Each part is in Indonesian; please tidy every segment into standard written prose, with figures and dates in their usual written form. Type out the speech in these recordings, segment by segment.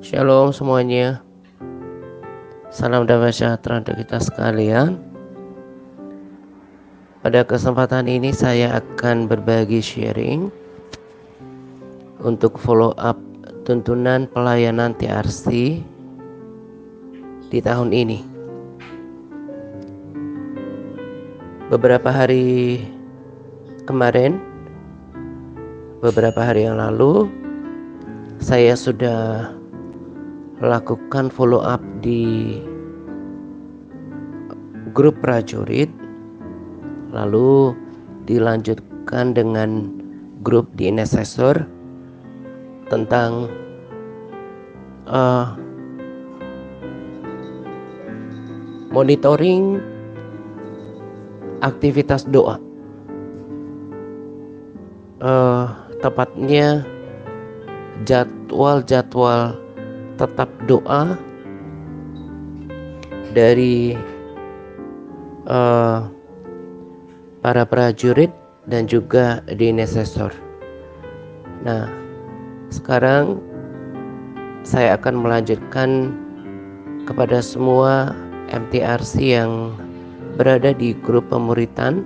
Shalom semuanya, salam damai sejahtera untuk kita sekalian. Pada kesempatan ini saya akan berbagi sharing untuk follow up tuntunan pelayanan TRC di tahun ini. Beberapa hari yang lalu, saya sudah lakukan follow up di grup prajurit, lalu dilanjutkan dengan grup di intercessor tentang monitoring aktivitas doa, tepatnya jadwal tetap doa dari para prajurit dan juga di intercessor. Nah, sekarang saya akan melanjutkan kepada semua MTRC yang berada di grup pemuritan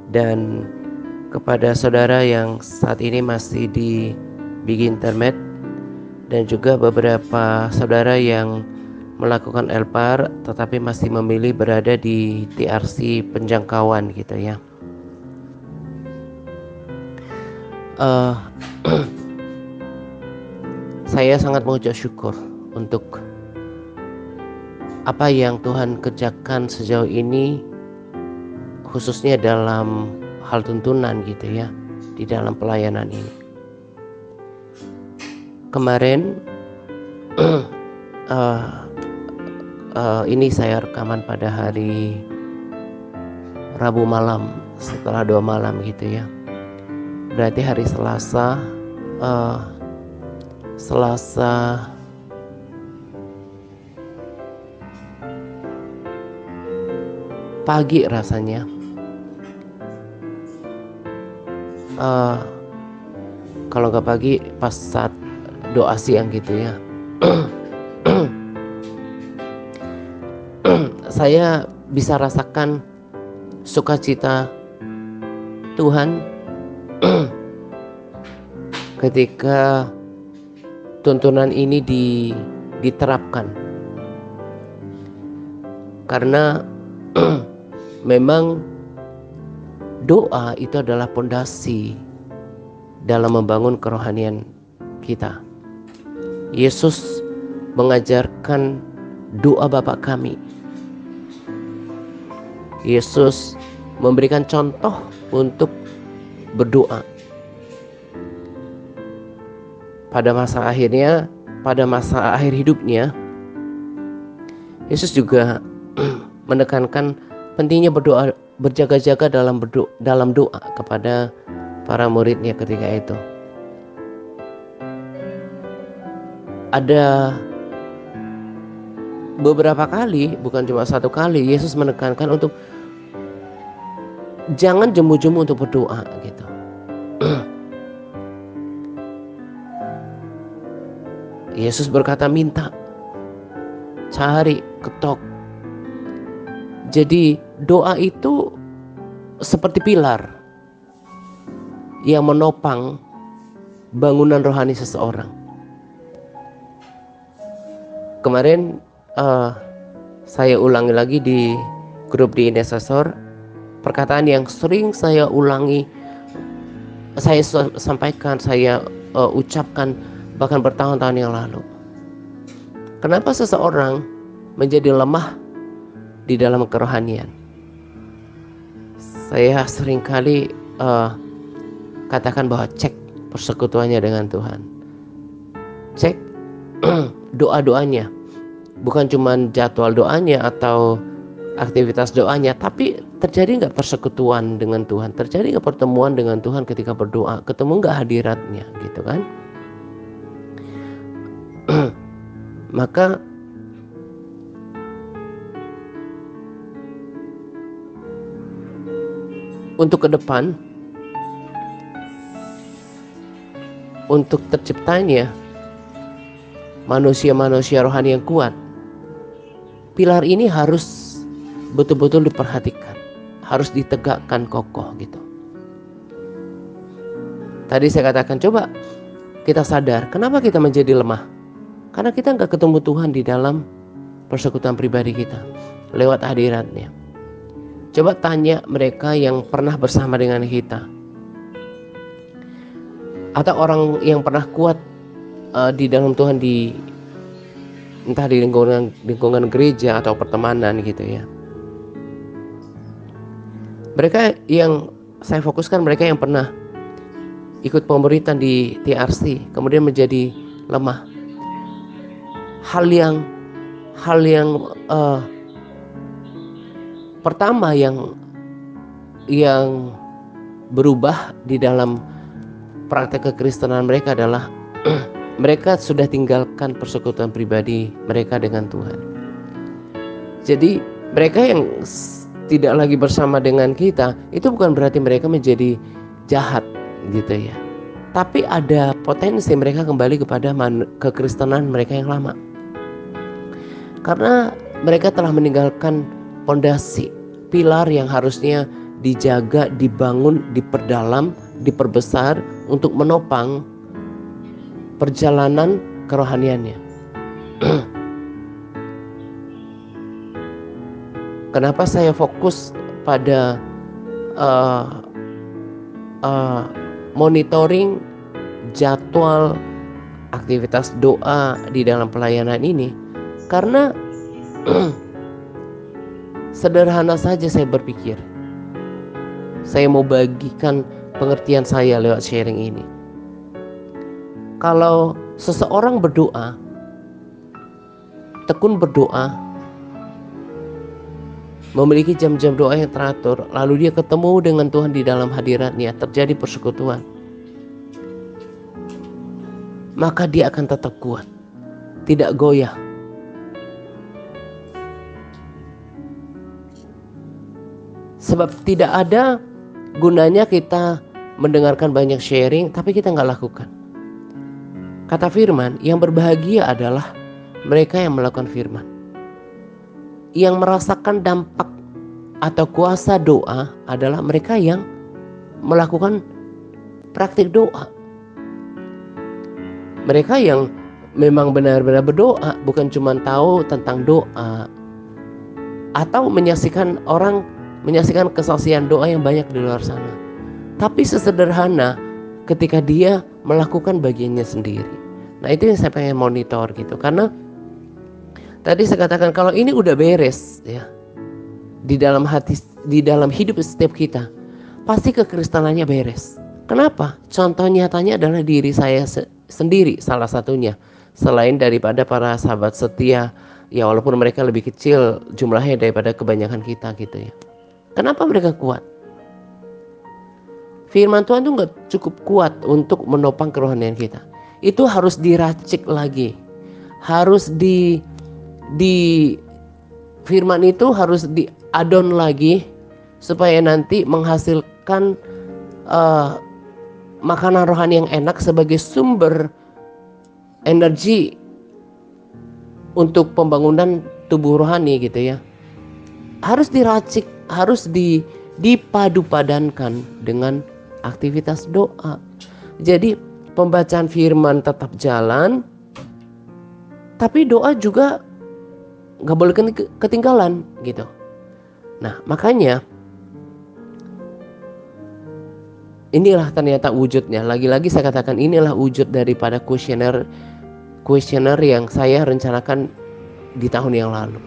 dan kepada saudara yang saat ini masih di Big Internet dan juga beberapa saudara yang melakukan LPAR tetapi masih memilih berada di TRC penjangkauan gitu ya. Saya sangat mengucap syukur untuk apa yang Tuhan kerjakan sejauh ini, khususnya dalam hal tuntunan gitu ya, di dalam pelayanan ini. Kemarin ini saya rekaman pada hari Rabu malam setelah 2 malam gitu ya. Berarti hari Selasa pagi rasanya kalau nggak pagi pas saat doa siang gitu ya. Saya bisa rasakan sukacita Tuhan ketika tuntunan ini diterapkan, karena memang doa itu adalah pondasi dalam membangun kerohanian kita. Yesus mengajarkan doa Bapa kami. Yesus memberikan contoh untuk berdoa. Pada masa akhir hidupnya, Yesus juga menekankan pentingnya berdoa, berjaga-jaga dalam doa kepada para muridnya ketika itu. Ada beberapa kali, bukan cuma satu kali, Yesus menekankan untuk jangan jemu-jemu untuk berdoa gitu. Yesus berkata minta, cari, ketok. Jadi doa itu seperti pilar yang menopang bangunan rohani seseorang. Kemarin saya ulangi lagi di grup di intercessor, perkataan yang sering saya ulangi, saya sampaikan, saya ucapkan bahkan bertahun-tahun yang lalu. Kenapa seseorang menjadi lemah di dalam kerohanian? Saya seringkali katakan bahwa cek persekutuannya dengan Tuhan, cek doa-doanya, bukan cuma jadwal doanya atau aktivitas doanya, tapi terjadi nggak persekutuan dengan Tuhan, terjadi nggak pertemuan dengan Tuhan ketika berdoa, ketemu nggak hadiratnya gitu kan. Maka untuk ke depan, untuk terciptanya manusia-manusia rohani yang kuat, pilar ini harus betul-betul diperhatikan, harus ditegakkan kokoh gitu. Tadi saya katakan, coba kita sadar kenapa kita menjadi lemah. Karena kita nggak ketemu Tuhan di dalam persekutuan pribadi kita lewat hadiratnya. Coba tanya mereka yang pernah bersama dengan kita, atau orang yang pernah kuat di dalam Tuhan, entah di lingkungan gereja atau pertemanan gitu ya. Mereka yang saya fokuskan, mereka yang pernah ikut pemuritan di TRC kemudian menjadi lemah. Hal yang pertama yang berubah di dalam praktek kekristenan mereka adalah mereka sudah tinggalkan persekutuan pribadi mereka dengan Tuhan. Jadi mereka yang tidak lagi bersama dengan kita, itu bukan berarti mereka menjadi jahat gitu ya. Tapi ada potensi mereka kembali kepada kekristenan mereka yang lama. Karena mereka telah meninggalkan pondasi, pilar yang harusnya dijaga, dibangun, diperdalam, diperbesar untuk menopang perjalanan kerohaniannya. Kenapa saya fokus pada monitoring jadwal aktivitas doa di dalam pelayanan ini? Karena sederhana saja saya berpikir. Saya mau bagikan pengertian saya lewat sharing ini. Kalau seseorang berdoa, tekun berdoa, memiliki jam-jam doa yang teratur, lalu dia ketemu dengan Tuhan di dalam hadiratnya, terjadi persekutuan, maka dia akan tetap kuat, tidak goyah. Sebab tidak ada gunanya kita mendengarkan banyak sharing tapi kita nggak lakukan. Kata firman, yang berbahagia adalah mereka yang melakukan firman, yang merasakan dampak atau kuasa doa adalah mereka yang melakukan praktik doa. Mereka yang memang benar-benar berdoa, bukan cuma tahu tentang doa atau menyaksikan kesaksian doa yang banyak di luar sana. Tapi sesederhana ketika dia melakukan bagiannya sendiri. Nah, itu yang saya pengen monitor gitu. Karena tadi saya katakan kalau ini udah beres ya, di dalam hati, di dalam hidup setiap kita, pasti kekristenannya beres. Kenapa? Contoh nyatanya adalah diri saya sendiri salah satunya. Selain daripada para sahabat setia, ya walaupun mereka lebih kecil jumlahnya daripada kebanyakan kita gitu ya. Kenapa mereka kuat? Firman Tuhan itu gak cukup kuat untuk menopang kerohanian kita. Itu harus diracik lagi. Harus firman itu harus di-add-on lagi supaya nanti menghasilkan makanan rohani yang enak sebagai sumber energi untuk pembangunan tubuh rohani gitu ya. Harus diracik, harus dipadu-padankan dengan aktivitas doa. Jadi pembacaan firman tetap jalan, tapi doa juga gak boleh ketinggalan gitu. Nah makanya inilah ternyata wujudnya. Lagi-lagi saya katakan inilah wujud daripada kuesioner yang saya rencanakan di tahun yang lalu.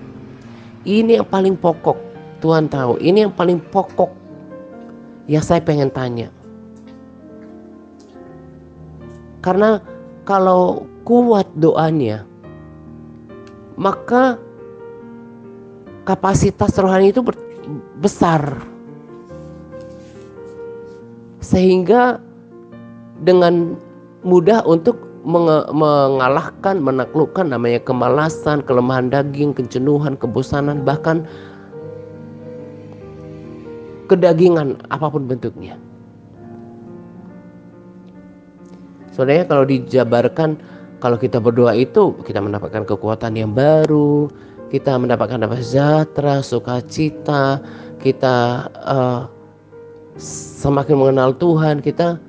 Ini yang paling pokok, Tuhan tahu. Ini yang paling pokok yang saya pengen tanya. Karena kalau kuat doanya, maka kapasitas rohani itu besar. Sehingga dengan mudah untuk mengalahkan, menaklukkan namanya kemalasan, kelemahan daging, kejenuhan, kebosanan, bahkan kedagingan apapun bentuknya. Sebenarnya kalau dijabarkan Kalau kita berdoa itu kita mendapatkan kekuatan yang baru, kita mendapatkan damai sejahtera, sukacita, kita semakin mengenal Tuhan, kita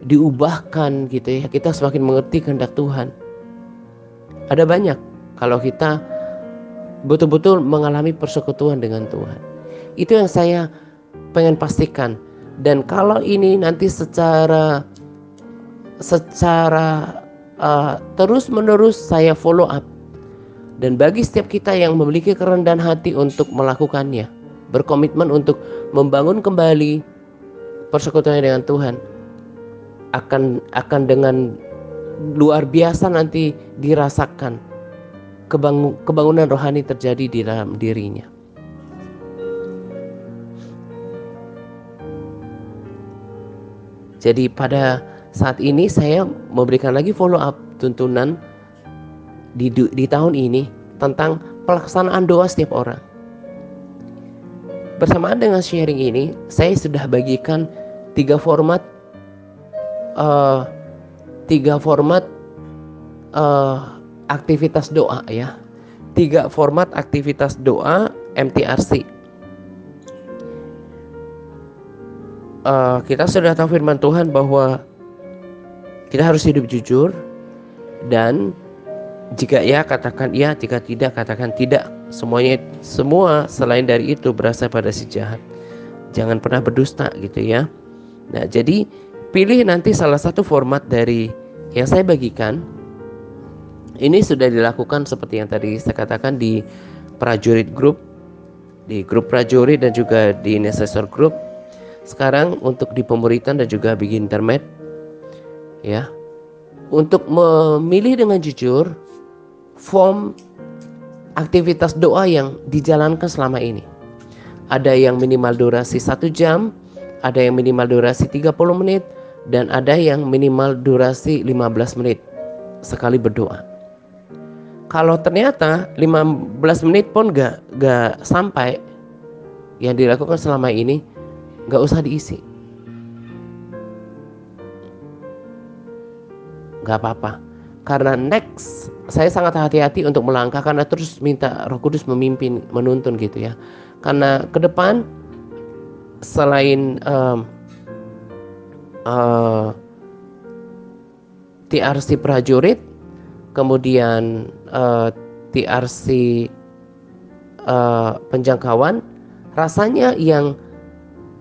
diubahkan gitu ya, kita semakin mengerti kehendak Tuhan. Ada banyak kalau kita betul-betul mengalami persekutuan dengan Tuhan. Itu yang saya pengen pastikan. Dan kalau ini nanti secara terus menerus saya follow up. Dan bagi setiap kita yang memiliki kerendahan hati untuk melakukannya, berkomitmen untuk membangun kembali persekutuan dengan Tuhan, akan dengan luar biasa nanti dirasakan kebangunan rohani terjadi di dalam dirinya. Jadi pada saat ini saya memberikan lagi follow up tuntunan di tahun ini tentang pelaksanaan doa setiap orang. Bersamaan dengan sharing ini, saya sudah bagikan 3 format aktivitas doa ya. 3 format aktivitas doa MTRC. Kita sudah tahu firman Tuhan bahwa kita harus hidup jujur, dan jika ya katakan ya, jika tidak katakan tidak. Semua selain dari itu berasal pada si jahat. Jangan pernah berdusta gitu ya. Nah, jadi pilih nanti salah satu format dari yang saya bagikan. Ini sudah dilakukan seperti yang tadi saya katakan di prajurit group, di grup prajurit dan juga di intercessor group. Sekarang untuk di pemuritan dan juga begin intermed ya. Untuk memilih dengan jujur form aktivitas doa yang dijalankan selama ini. Ada yang minimal durasi 1 jam, ada yang minimal durasi 30 menit, dan ada yang minimal durasi 15 menit sekali berdoa. Kalau ternyata 15 menit pun gak sampai yang dilakukan selama ini, gak usah diisi. Gak apa-apa. Karena next saya sangat hati-hati untuk melangkah, karena terus minta Roh Kudus memimpin, menuntun gitu ya. Karena ke depan selain TRC prajurit, kemudian TRC penjangkauan, rasanya yang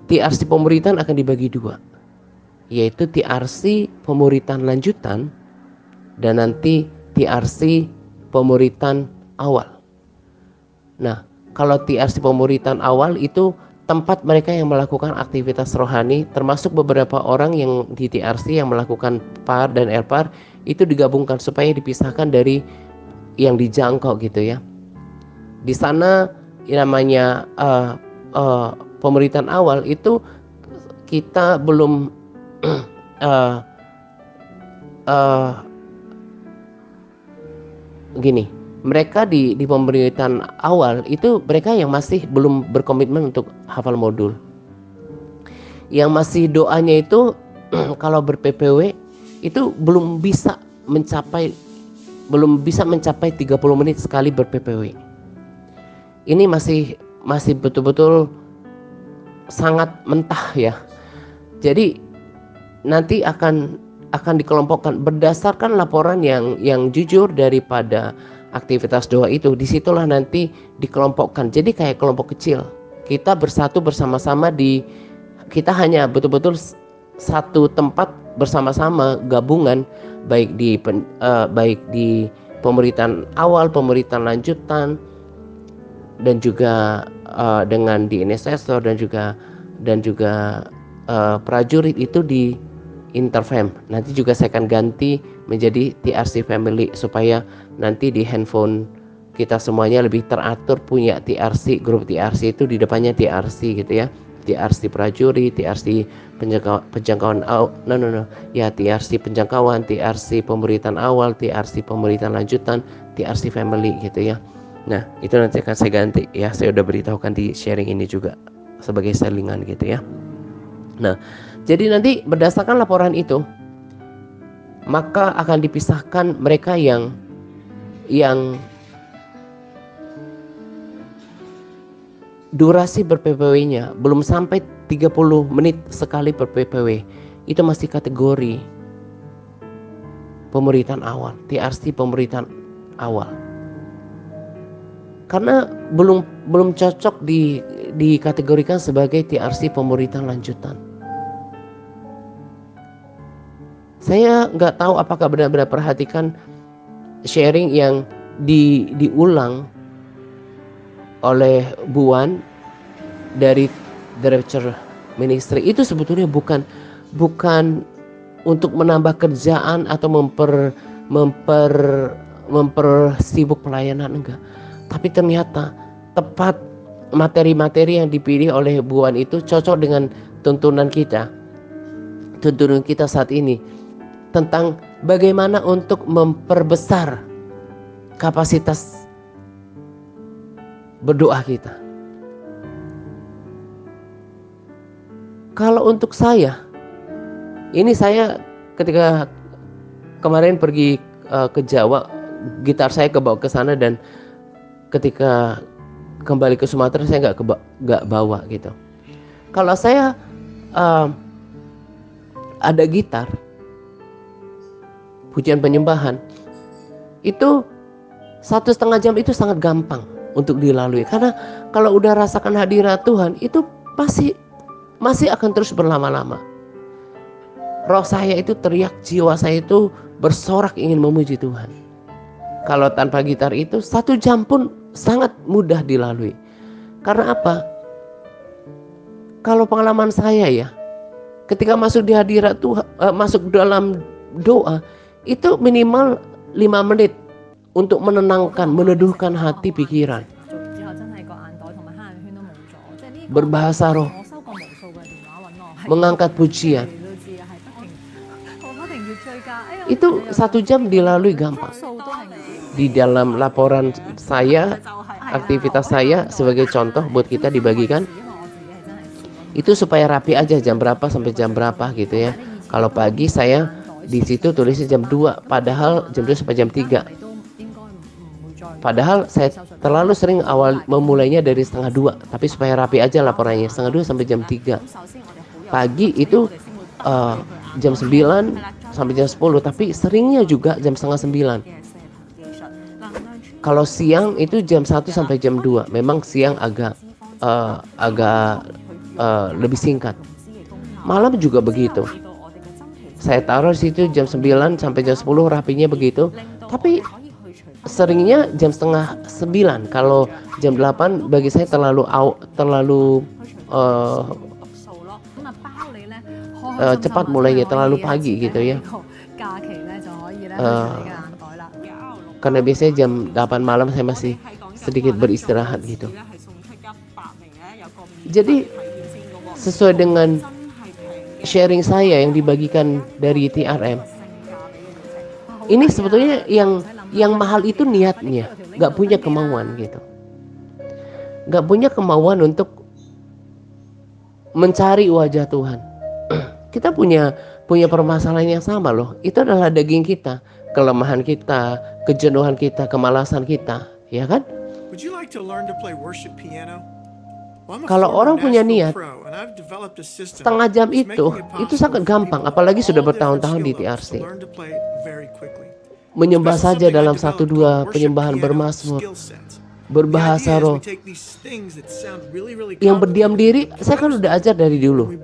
TRC pemuritan akan dibagi 2, yaitu TRC pemuritan lanjutan dan nanti TRC pemuritan awal. Nah, kalau TRC pemuritan awal itu tempat mereka yang melakukan aktivitas rohani, termasuk beberapa orang yang di TRC yang melakukan PAR dan LPAR, itu digabungkan supaya dipisahkan dari yang dijangkau gitu ya. Di sana namanya pemuritan awal itu kita belum gini, mereka di pemuritan awal itu mereka yang masih belum berkomitmen untuk hafal modul. Yang masih doanya itu kalau ber-PPW itu belum bisa mencapai 30 menit sekali ber-PPW. Ini masih betul-betul sangat mentah ya. Jadi nanti akan dikelompokkan berdasarkan laporan yang jujur daripada aktivitas doa itu. Disitulah nanti dikelompokkan. Jadi kayak kelompok kecil. Kita bersatu bersama-sama kita hanya betul-betul satu tempat bersama-sama gabungan, baik di pemuritan awal, pemuritan lanjutan, dan juga dengan di intercessor dan juga prajurit itu di Interfam. Nanti juga saya akan ganti menjadi TRC Family supaya nanti di handphone kita semuanya lebih teratur, punya TRC, grup TRC itu di depannya TRC gitu ya. TRC prajurit, TRC penjangkauan ya, TRC penjangkauan, TRC pemuritan awal, TRC pemuritan lanjutan, TRC Family gitu ya. Nah, itu nanti akan saya ganti ya. Saya udah beritahukan di sharing ini juga sebagai selingan gitu ya. Nah, jadi nanti berdasarkan laporan itu, maka akan dipisahkan mereka yang durasi ber-PPW-nya belum sampai 30 menit sekali per PPW. Itu masih kategori pemuritan awal, TRC pemuritan awal. Karena belum cocok dikategorikan sebagai TRC pemuritan lanjutan. Saya nggak tahu apakah benar-benar perhatikan sharing yang diulang oleh Buan dari The Rapture Ministry. Itu sebetulnya bukan untuk menambah kerjaan atau mempersibuk pelayanan, enggak. Tapi ternyata tepat materi-materi yang dipilih oleh Buan itu cocok dengan tuntunan kita saat ini tentang bagaimana untuk memperbesar kapasitas berdoa kita. Kalau untuk saya, ini saya ketika kemarin pergi ke Jawa, gitar saya kebawa ke sana, dan ketika kembali ke Sumatera saya nggak bawa gitu. Kalau saya ada gitar pujian penyembahan, itu 1,5 jam itu sangat gampang untuk dilalui. Karena kalau udah rasakan hadirat Tuhan, itu masih akan terus berlama-lama. Roh saya itu teriak, jiwa saya itu bersorak ingin memuji Tuhan. Kalau tanpa gitar itu 1 jam pun sangat mudah dilalui. Karena apa? Kalau pengalaman saya ya, ketika masuk di hadirat Tuhan, masuk dalam doa, itu minimal 5 menit untuk menenangkan, meneduhkan hati pikiran. Berbahasa roh, mengangkat pujian. Itu 1 jam dilalui gampang. Di dalam laporan saya, aktivitas saya sebagai contoh buat kita dibagikan, itu supaya rapi aja jam berapa sampai jam berapa gitu ya. Kalau pagi saya di situ tulisnya jam 2, padahal jam 2 sampai jam 3. Padahal saya terlalu sering awal memulainya dari 1:30, tapi supaya rapi aja laporannya 1:30 sampai jam 3. Pagi itu jam 9 sampai jam 10, tapi seringnya juga jam 8:30. Kalau siang itu jam 1 sampai jam 2. Memang siang agak lebih singkat. Malam juga begitu. Saya taruh di situ jam 9 sampai jam 10 rapinya begitu. Tapi seringnya jam 8:30. Kalau jam 8 bagi saya terlalu cepat mulainya, terlalu pagi gitu ya. Karena biasanya jam 8 malam saya masih sedikit beristirahat gitu. Jadi sesuai dengan sharing saya yang dibagikan dari TRM, ini sebetulnya yang mahal itu niatnya, gak punya kemauan gitu, gak punya kemauan untuk mencari wajah Tuhan. Kita punya permasalahan yang sama loh. Itu adalah daging kita, kelemahan kita, kejenuhan kita, kemalasan kita, ya kan? Kalau orang punya niat, 1/2 jam itu sangat gampang, apalagi sudah bertahun-tahun di TRC. Menyembah saja dalam 1-2 penyembahan bermazmur, berbahasa roh. Yang berdiam diri, saya kan udah ajar dari dulu.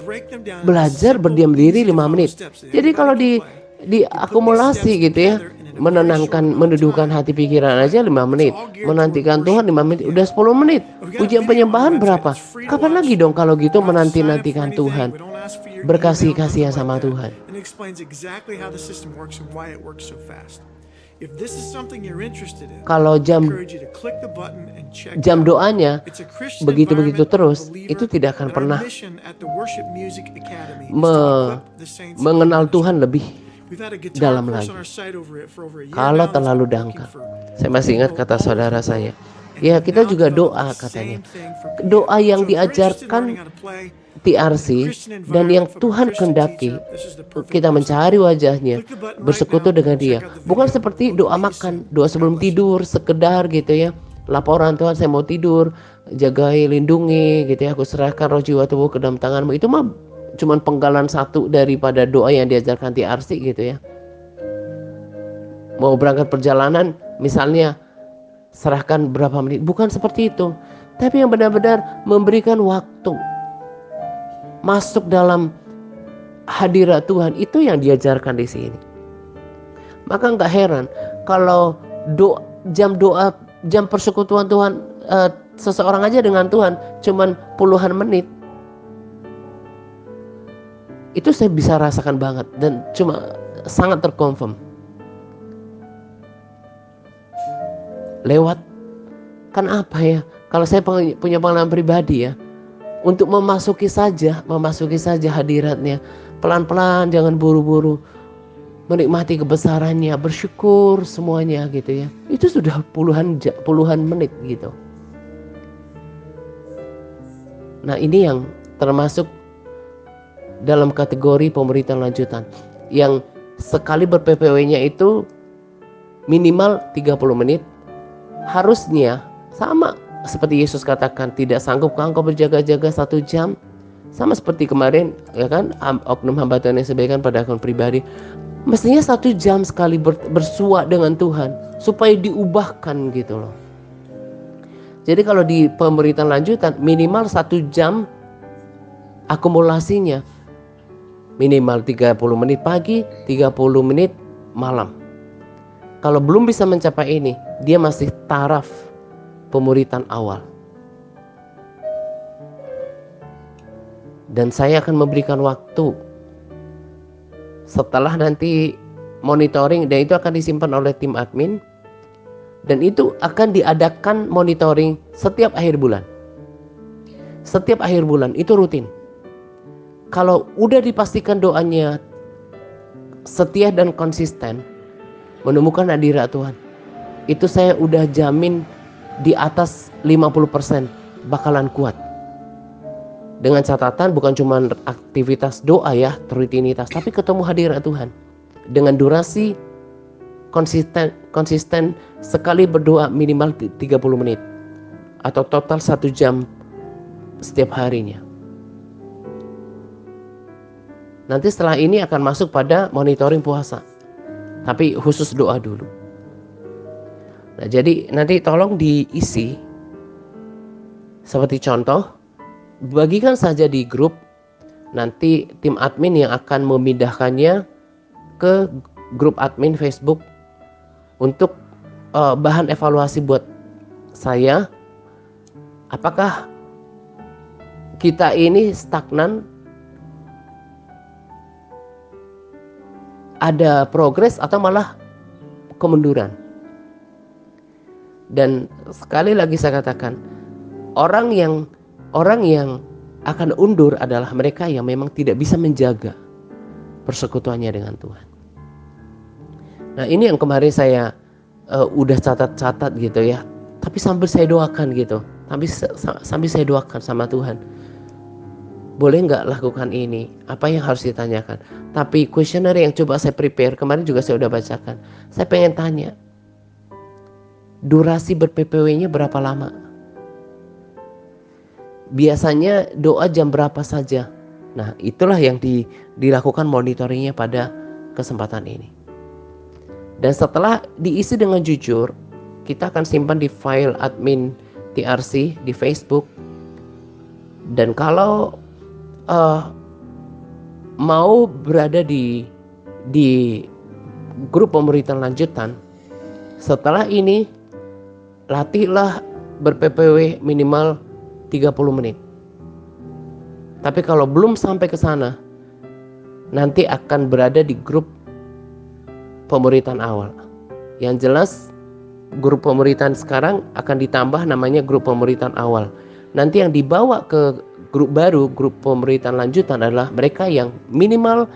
Belajar berdiam diri 5 menit. Jadi kalau diakumulasi gitu ya, menenangkan, meneduhkan hati pikiran aja 5 menit, menantikan Tuhan 5 menit, udah 10 menit. Ujian penyembahan berapa? Kapan lagi dong kalau gitu menanti-nantikan Tuhan, berkasih-kasihan sama Tuhan. Kalau jam doanya begitu-begitu terus, itu tidak akan pernah mengenal Tuhan lebih dalam lagi. Kalau terlalu dangkal. Saya masih ingat kata saudara saya, ya kita juga doa katanya. Doa yang diajarkan TRC dan yang Tuhan kehendaki kita mencari wajahnya, bersekutu dengan Dia. Bukan seperti doa makan, doa sebelum tidur, sekedar gitu ya. Laporan, Tuhan saya mau tidur, jagai, lindungi gitu ya. Aku serahkan roh jiwa tubuh ke dalam tangan-Mu. Itu mah cuman penggalan satu daripada doa yang diajarkan TRC gitu ya. Mau berangkat perjalanan misalnya, serahkan berapa menit. Bukan seperti itu. Tapi yang benar-benar memberikan waktu masuk dalam hadirat Tuhan, itu yang diajarkan di sini. Maka nggak heran kalau jam persekutuan Tuhan seseorang aja dengan Tuhan cuman puluhan menit. Itu saya bisa rasakan banget dan cuma sangat terkonfirm. Lewat kan apa ya? Kalau saya punya pengalaman pribadi ya, untuk memasuki saja hadiratnya, pelan-pelan, jangan buru-buru, menikmati kebesarannya, bersyukur semuanya gitu ya. Itu sudah puluhan menit gitu. Nah, ini yang termasuk dalam kategori pemerintahan lanjutan, yang sekali ber-PPW-nya itu minimal 30 menit. Harusnya sama seperti Yesus katakan, tidak sanggup engkau berjaga-jaga 1 jam. Sama seperti kemarin ya kan, oknum hamba Tuhan yang sebagian pada akun pribadi, mestinya 1 jam sekali bersua dengan Tuhan supaya diubahkan gitu loh. Jadi kalau di pemerintahan lanjutan minimal 1 jam akumulasinya, minimal 30 menit pagi, 30 menit malam. Kalau belum bisa mencapai ini, dia masih taraf pemuritan awal. Dan saya akan memberikan waktu setelah nanti monitoring, dan itu akan disimpan oleh tim admin, dan itu akan diadakan monitoring setiap akhir bulan. Setiap akhir bulan itu rutin. Kalau udah dipastikan doanya setia dan konsisten menemukan hadirat Tuhan, itu saya udah jamin di atas 50% bakalan kuat. Dengan catatan bukan cuma aktivitas doa ya, rutinitas, tapi ketemu hadirat Tuhan. Dengan durasi konsisten sekali berdoa minimal 30 menit. Atau total 1 jam setiap harinya. Nanti setelah ini akan masuk pada monitoring puasa. Tapi khusus doa dulu. Nah, jadi nanti tolong diisi seperti contoh, bagikan saja di grup, nanti tim admin yang akan memindahkannya ke grup admin Facebook untuk bahan evaluasi buat saya. Apakah kita ini stagnan, ada progres atau malah kemunduran. Dan sekali lagi saya katakan, orang yang akan undur adalah mereka yang memang tidak bisa menjaga persekutuannya dengan Tuhan. Nah, ini yang kemarin saya udah catat gitu ya, tapi sambil saya doakan gitu, sambil saya doakan sama Tuhan, boleh nggak lakukan ini, apa yang harus ditanyakan. Tapi kuesioner yang coba saya prepare kemarin juga saya udah bacakan, saya pengen tanya, durasi ber-PPW-nya berapa lama? Biasanya doa jam berapa saja? Nah, itulah yang dilakukan monitoringnya pada kesempatan ini. Dan setelah diisi dengan jujur, kita akan simpan di file admin TRC di Facebook. Dan kalau mau berada di grup pemerintahan lanjutan, setelah ini latihlah ber-PPW minimal 30 menit. Tapi kalau belum sampai ke sana, nanti akan berada di grup pemuritan awal. Yang jelas grup pemuritan sekarang akan ditambah namanya grup pemuritan awal. Nanti yang dibawa ke grup baru, grup pemuritan lanjutan, adalah mereka yang minimal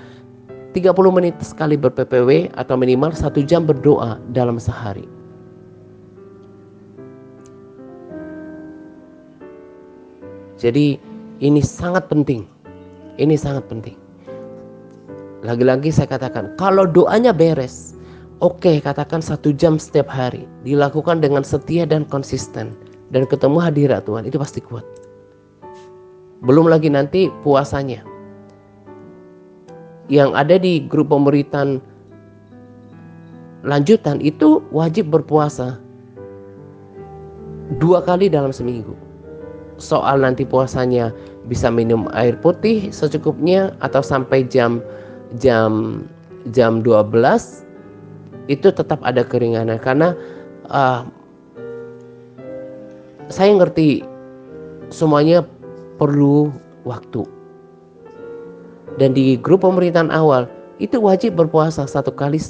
30 menit sekali ber-PPW atau minimal 1 jam berdoa dalam sehari. Jadi ini sangat penting Ini sangat penting. Lagi-lagi saya katakan, kalau doanya beres, oke, katakan 1 jam setiap hari, dilakukan dengan setia dan konsisten, dan ketemu hadirat Tuhan, itu pasti kuat. Belum lagi nanti puasanya. Yang ada di grup pemuritan lanjutan itu wajib berpuasa 2 kali dalam seminggu. Soal nanti puasanya bisa minum air putih secukupnya atau sampai jam 12, itu tetap ada keringanan, karena saya ngerti semuanya perlu waktu. Dan di grup pemerintahan awal itu wajib berpuasa 1 kali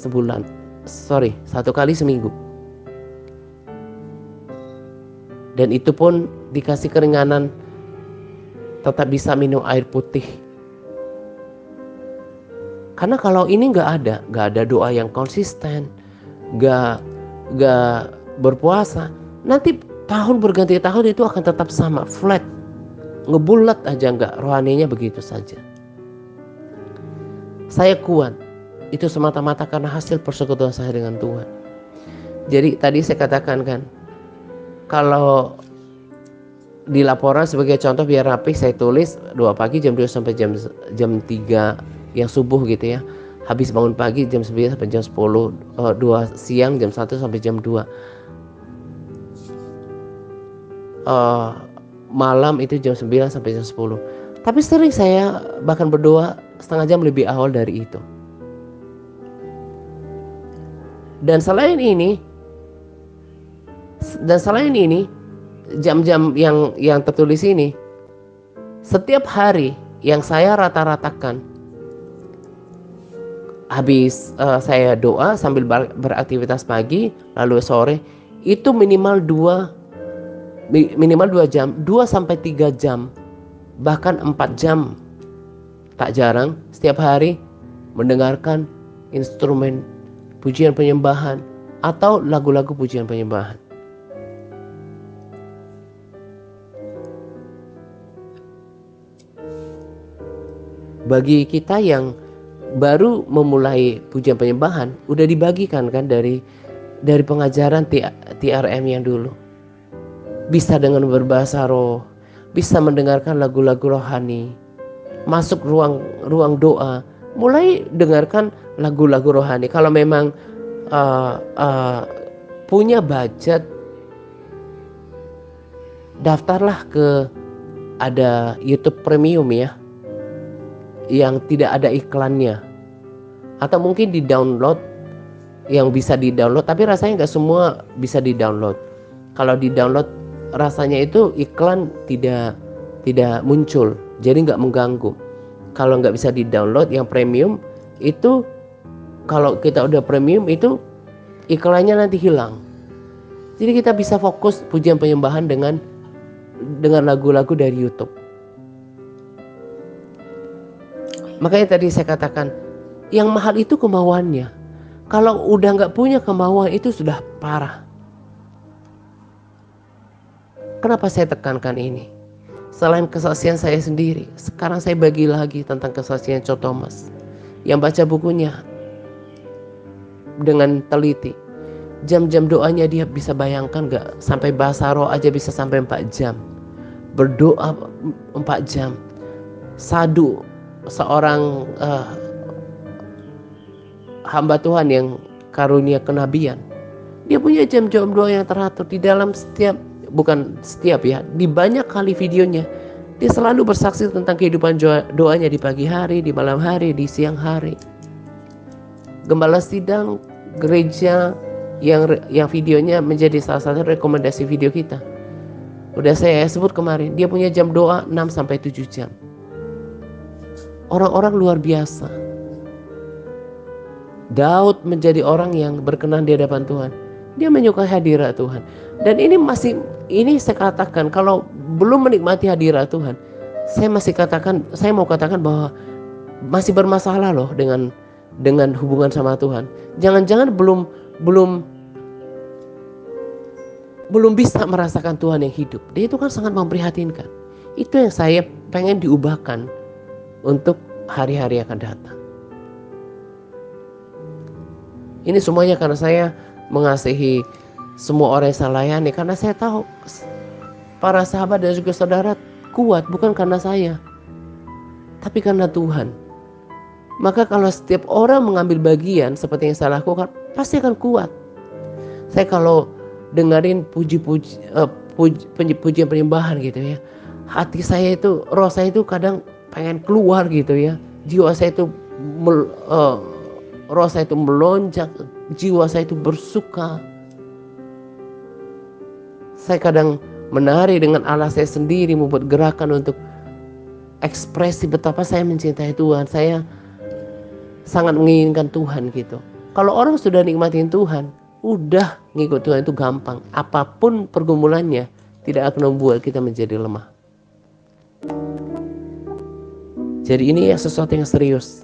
seminggu. Dan itu pun dikasih keringanan, tetap bisa minum air putih. Karena kalau ini nggak ada doa yang konsisten, nggak berpuasa, nanti tahun berganti tahun itu akan tetap sama, flat, ngebulat aja, nggak, rohaninya begitu saja. Saya kuat, itu semata-mata karena hasil persekutuan saya dengan Tuhan. Jadi tadi saya katakan kan, kalau di laporan sebagai contoh biar rapi, saya tulis 2 pagi jam 2 sampai jam 3 yang subuh gitu ya. Habis bangun pagi jam 9 sampai jam 10, 2 siang jam 1 sampai jam 2. Malam itu jam 9 sampai jam 10. Tapi sering saya bahkan berdoa setengah jam lebih awal dari itu. Dan selain ini jam-jam yang tertulis ini, setiap hari yang saya rata-ratakan, habis saya doa sambil beraktivitas pagi lalu sore, itu minimal 2 jam, 2 sampai 3 jam, bahkan 4 jam, tak jarang setiap hari mendengarkan instrumen pujian penyembahan atau lagu-lagu pujian penyembahan. Bagi kita yang baru memulai pujian penyembahan, udah dibagikan kan dari pengajaran TRM yang dulu. Bisa dengan berbahasa roh, bisa mendengarkan lagu-lagu rohani, masuk ruang doa, mulai dengarkan lagu-lagu rohani. Kalau memang punya budget, daftarlah ke ada YouTube Premium ya, yang tidak ada iklannya, atau mungkin di download, yang bisa di download tapi rasanya nggak semua bisa di download. Kalau di download rasanya itu iklan tidak muncul, jadi nggak mengganggu. Kalau nggak bisa di download yang premium itu, kalau kita udah premium itu iklannya nanti hilang, jadi kita bisa fokus pujian penyembahan dengan lagu-lagu dari YouTube. Makanya tadi saya katakan, yang mahal itu kemauannya. Kalau udah nggak punya kemauan, itu sudah parah. Kenapa saya tekankan ini? Selain kesaksian saya sendiri, sekarang saya bagi lagi tentang kesaksian Cho Thomas, yang baca bukunya dengan teliti. Jam-jam doanya dia bisa bayangkan nggak? Sampai bahasa roh aja bisa sampai 4 jam. Berdoa 4 jam. Sadu, seorang hamba Tuhan yang karunia kenabian, dia punya jam-jam doa yang teratur. Di dalam di banyak kali videonya dia selalu bersaksi tentang kehidupan doanya di pagi hari, di malam hari, di siang hari. Gembala sidang gereja yang videonya menjadi salah satu rekomendasi video kita, udah saya sebut kemarin, dia punya jam doa 6-7 jam. Orang-orang luar biasa. Daud menjadi orang yang berkenan di hadapan Tuhan. Dia menyukai hadirat Tuhan. Dan ini saya katakan, kalau belum menikmati hadirat Tuhan, saya mau katakan bahwa masih bermasalah loh dengan hubungan sama Tuhan. Jangan-jangan belum bisa merasakan Tuhan yang hidup. Dia itu kan sangat memprihatinkan. Itu yang saya pengen diubahkan untuk hari-hari yang akan datang. Ini semuanya karena saya mengasihi semua orang yang saya layani, karena saya tahu para sahabat dan juga saudara kuat bukan karena saya, tapi karena Tuhan. Maka kalau setiap orang mengambil bagian seperti yang saya lakukan, pasti akan kuat. Saya kalau dengerin pujian penyembahan gitu ya, hati saya itu, roh saya itu kadang pengen keluar gitu ya. Jiwa saya itu roh saya itu melonjak, jiwa saya itu bersuka. Saya kadang menari dengan Allah saya sendiri, membuat gerakan untuk ekspresi betapa saya mencintai Tuhan. Saya sangat menginginkan Tuhan gitu. Kalau orang sudah nikmatin Tuhan, udah ngikut Tuhan itu gampang. Apapun pergumulannya tidak akan membuat kita menjadi lemah. Jadi ini ya sesuatu yang serius.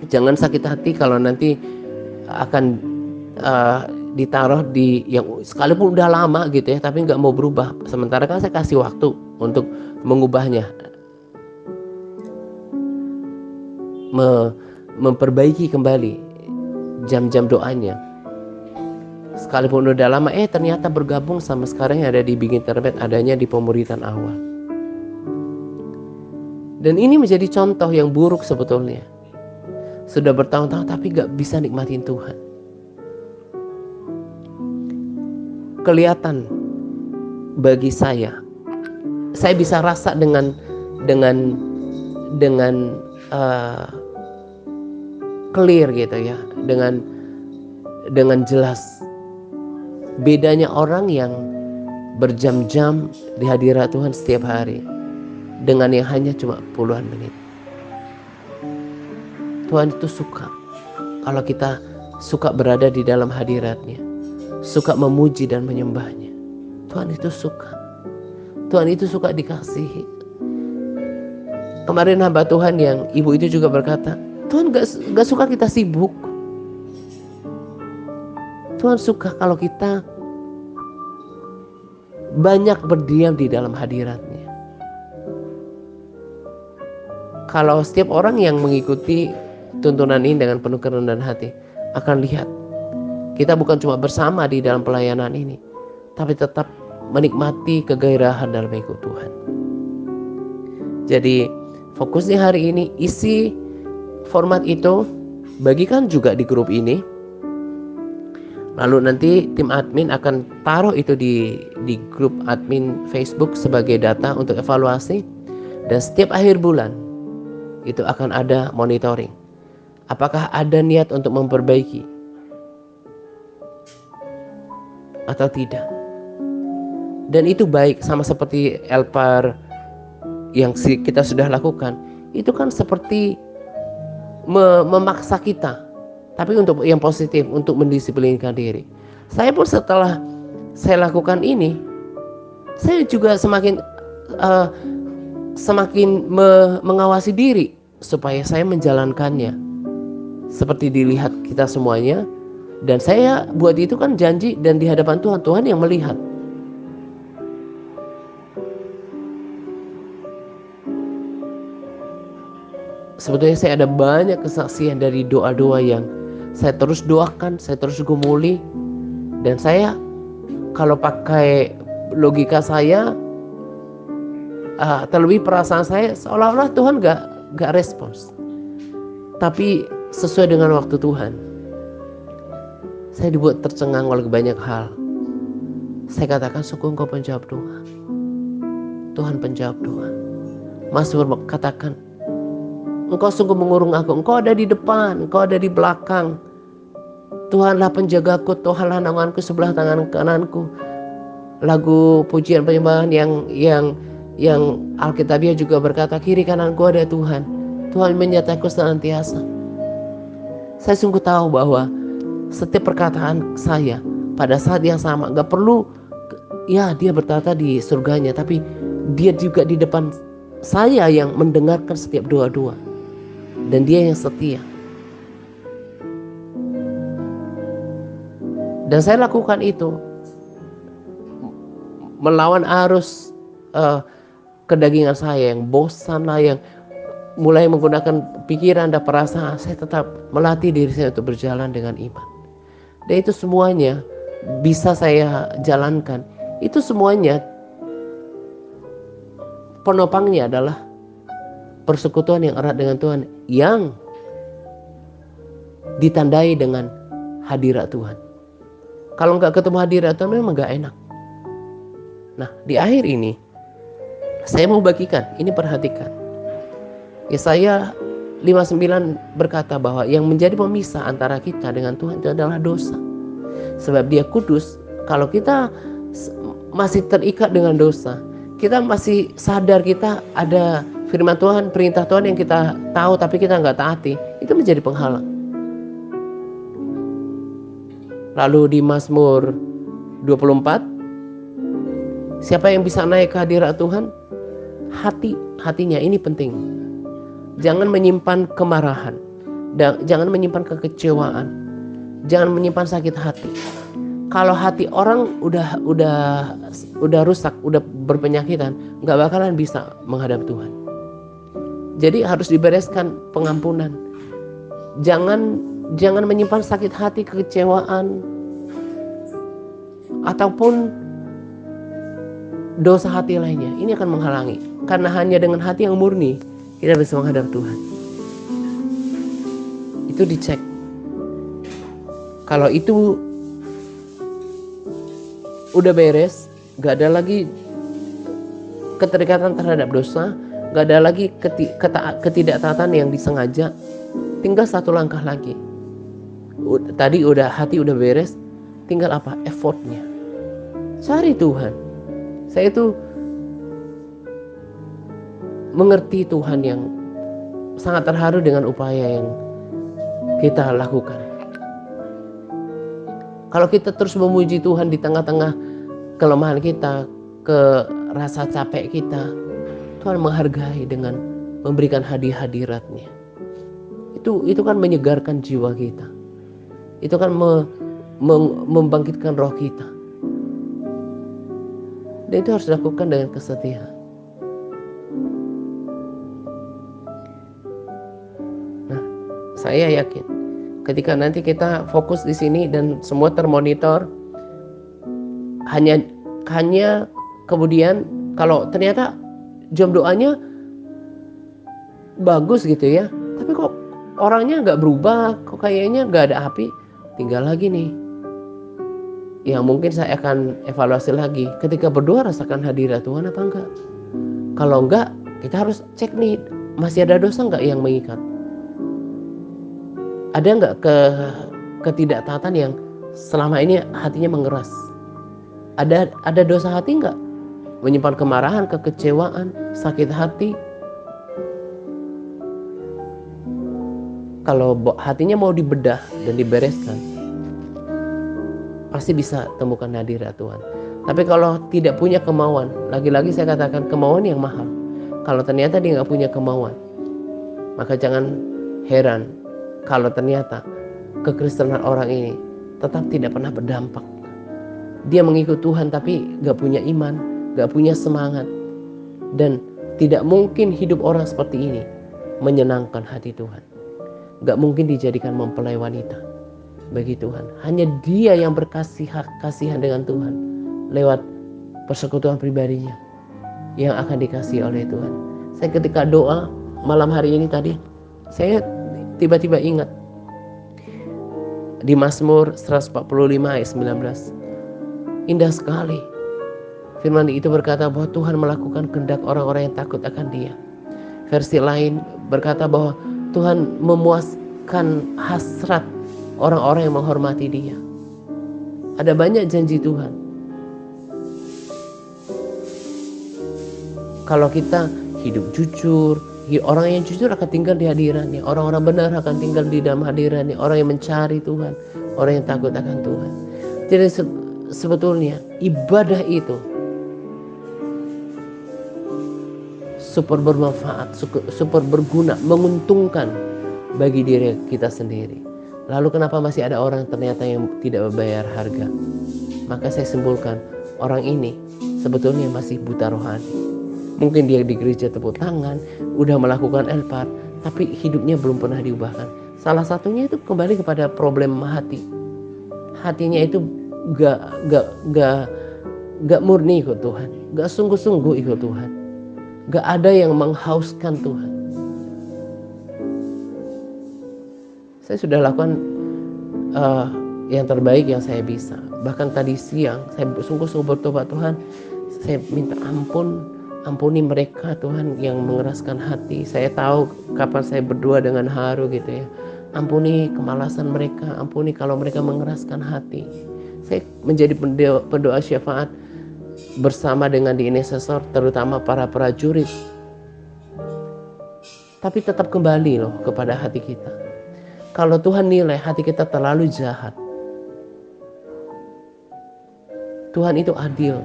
Jangan sakit hati kalau nanti akan ditaruh di yang sekalipun udah lama gitu ya, tapi nggak mau berubah. Sementara kan saya kasih waktu untuk mengubahnya, memperbaiki kembali jam-jam doanya. Sekalipun udah lama, ternyata bergabung sama sekarang yang ada di Bikin Terbaik, adanya di pemuritan awal. Dan ini menjadi contoh yang buruk sebetulnya. Sudah bertahun-tahun tapi gak bisa nikmatin Tuhan. Kelihatan bagi saya bisa rasa dengan clear gitu ya, dengan jelas bedanya orang yang berjam-jam di hadirat Tuhan setiap hari dengan yang hanya cuma puluhan menit. Tuhan itu suka kalau kita suka berada di dalam hadiratnya, suka memuji dan menyembahnya. Tuhan itu suka. Tuhan itu suka dikasihi. Kemarin hamba Tuhan yang ibu itu juga berkata, Tuhan gak suka kita sibuk. Tuhan suka kalau kita banyak berdiam di dalam hadiratnya. Kalau setiap orang yang mengikuti tuntunan ini dengan penuh kerendahan hati akan lihat kita bukan cuma bersama di dalam pelayanan ini, tapi tetap menikmati kegairahan dalam mengikut Tuhan. Jadi fokusnya hari ini isi format itu, bagikan juga di grup ini. Lalu nanti tim admin akan taruh itu di grup admin Facebook sebagai data untuk evaluasi. Dan setiap akhir bulan itu akan ada monitoring. Apakah ada niat untuk memperbaiki atau tidak. Dan itu baik, sama seperti Elpar yang kita sudah lakukan. Itu kan seperti memaksa kita, tapi untuk yang positif, untuk mendisiplinkan diri. Saya pun setelah saya lakukan ini, saya juga semakin mengawasi diri supaya saya menjalankannya seperti dilihat kita semuanya. Dan saya buat itu kan janji, dan di hadapan Tuhan, Tuhan yang melihat. Sebetulnya saya ada banyak kesaksian dari doa-doa yang saya terus doakan, saya terus gumuli. Dan saya kalau pakai logika saya, terlebih perasaan saya, seolah-olah Tuhan gak respons. Tapi sesuai dengan waktu Tuhan, saya dibuat tercengang oleh banyak hal. Saya katakan, sungguh Engkau penjawab doa. Tuhan penjawab doa. Mazmur katakan, Engkau sungguh mengurung aku. Engkau ada di depan, Engkau ada di belakang. Tuhanlah penjagaku, Tuhanlah naunganku sebelah tangan kananku. Lagu pujian penyembahan yang Alkitabiah juga berkata, kiri kananku ada Tuhan. Tuhan menyertaku senantiasa. Saya sungguh tahu bahwa setiap perkataan saya pada saat yang sama, gak perlu ya dia bertata di surganya, tapi dia juga di depan saya yang mendengarkan setiap doa-doa. Dan dia yang setia. Dan saya lakukan itu melawan arus kedagingan saya yang bosan lah, yang mulai menggunakan pikiran dan perasaan, saya tetap melatih diri saya untuk berjalan dengan iman. Dan itu semuanya bisa saya jalankan. Itu semuanya penopangnya adalah persekutuan yang erat dengan Tuhan, yang ditandai dengan hadirat Tuhan. Kalau nggak ketemu hadirat Tuhan memang nggak enak. Nah, di akhir ini saya mau bagikan, ini perhatikan. Yesaya 59 berkata bahwa yang menjadi pemisah antara kita dengan Tuhan itu adalah dosa. Sebab Dia kudus. Kalau kita masih terikat dengan dosa, kita masih sadar kita ada firman Tuhan, perintah Tuhan yang kita tahu tapi kita nggak taati, itu menjadi penghalang. Lalu di Mazmur 24, siapa yang bisa naik ke hadirat Tuhan? Hatinya, ini penting. Jangan menyimpan kemarahan, jangan menyimpan kekecewaan, jangan menyimpan sakit hati. Kalau hati orang udah rusak, udah berpenyakitan, nggak bakalan bisa menghadap Tuhan. Jadi harus dibereskan pengampunan. Jangan menyimpan sakit hati, kekecewaan, ataupun dosa hati lainnya. Ini akan menghalangi. Karena hanya dengan hati yang murni kita bisa menghadap Tuhan. Itu dicek. Kalau itu udah beres, gak ada lagi keterikatan terhadap dosa, gak ada lagi ketidaktaatan yang disengaja, tinggal satu langkah lagi. Tadi hati udah beres, tinggal apa? Effortnya. Cari Tuhan. Saya itu mengerti Tuhan yang sangat terharu dengan upaya yang kita lakukan. Kalau kita terus memuji Tuhan di tengah-tengah kelemahan kita, rasa capek kita, Tuhan menghargai dengan memberikan hadirat-Nya. Itu kan menyegarkan jiwa kita. Itu kan membangkitkan roh kita. Dan itu harus dilakukan dengan kesetiaan. Nah, saya yakin ketika nanti kita fokus di sini dan semua termonitor, hanya kemudian kalau ternyata jam doanya bagus gitu ya, tapi kok orangnya nggak berubah, kok kayaknya nggak ada api, tinggal lagi nih. Ya mungkin saya akan evaluasi lagi. Ketika berdoa rasakan hadirat Tuhan apa enggak? Kalau enggak, kita harus cek nih, masih ada dosa enggak yang mengikat? Ada enggak ketidaktaatan yang selama ini hatinya mengeras? Ada dosa hati enggak? Menyimpan kemarahan, kekecewaan, sakit hati. Kalau hatinya mau dibedah dan dibereskan, pasti bisa temukan hadirat Tuhan. Tapi kalau tidak punya kemauan, lagi-lagi saya katakan kemauan yang mahal. Kalau ternyata dia nggak punya kemauan, maka jangan heran kalau ternyata kekristenan orang ini tetap tidak pernah berdampak. Dia mengikut Tuhan tapi nggak punya iman, nggak punya semangat, dan tidak mungkin hidup orang seperti ini menyenangkan hati Tuhan. Nggak mungkin dijadikan mempelai wanita bagi Tuhan. Hanya dia yang kasihan dengan Tuhan lewat persekutuan pribadinya yang akan dikasihi oleh Tuhan. Saya ketika doa malam hari ini tadi, saya tiba-tiba ingat di Mazmur 145 ayat 19. Indah sekali. Firman itu berkata bahwa Tuhan melakukan kehendak orang-orang yang takut akan Dia. Versi lain berkata bahwa Tuhan memuaskan hasrat orang-orang yang menghormati Dia. Ada banyak janji Tuhan. Kalau kita hidup jujur, orang yang jujur akan tinggal di hadirat-Nya. Orang-orang benar akan tinggal di dalam hadirat-Nya. Orang yang mencari Tuhan, orang yang takut akan Tuhan. Jadi sebetulnya ibadah itu super bermanfaat, super berguna, menguntungkan bagi diri kita sendiri. Lalu kenapa masih ada orang ternyata yang tidak membayar harga? Maka saya simpulkan, orang ini sebetulnya masih buta rohani. Mungkin dia di gereja tepuk tangan, udah melakukan elpar, tapi hidupnya belum pernah diubahkan. Salah satunya itu kembali kepada problem hati. Hatinya itu gak murni ikut Tuhan, gak sungguh-sungguh ikut Tuhan, gak ada yang menghauskan Tuhan. Saya sudah lakukan yang terbaik yang saya bisa. Bahkan tadi siang saya sungguh-sungguh bertobat, Tuhan, saya minta ampuni mereka Tuhan yang mengeraskan hati. Saya tahu kapan saya berdoa dengan haru gitu ya. Ampuni kemalasan mereka, ampuni kalau mereka mengeraskan hati. Saya menjadi pendoa syafaat bersama dengan di intercessor, terutama para prajurit. Tapi tetap kembali loh kepada hati kita. Kalau Tuhan nilai hati kita terlalu jahat, Tuhan itu adil.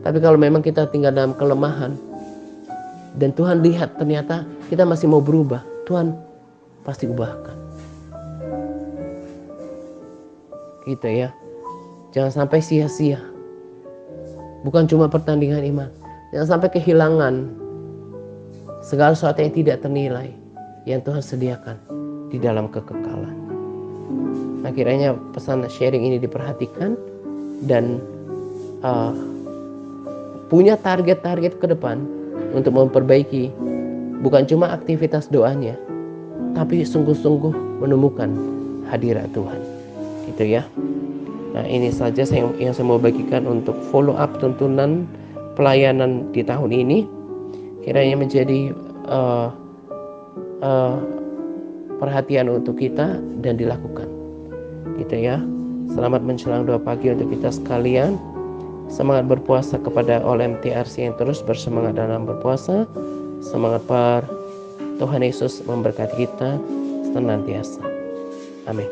Tapi kalau memang kita tinggal dalam kelemahan dan Tuhan lihat ternyata kita masih mau berubah, Tuhan pasti ubahkan. Gitu ya. Jangan sampai sia-sia. Bukan cuma pertandingan iman. Jangan sampai kehilangan segala sesuatu yang tidak ternilai yang Tuhan sediakan di dalam kekekalan. Nah, kiranya pesan sharing ini diperhatikan dan punya target-target ke depan untuk memperbaiki bukan cuma aktivitas doanya, tapi sungguh-sungguh menemukan hadirat Tuhan. Gitu ya. Nah, ini saja yang saya mau bagikan untuk follow up tuntunan pelayanan di tahun ini. Kiranya menjadi perhatian untuk kita dan dilakukan. Gitu ya. Selamat menjelang doa pagi untuk kita sekalian. Semangat berpuasa kepada OLMTRC yang terus bersemangat dalam berpuasa. Semangat Tuhan Yesus memberkati kita senantiasa. Amin.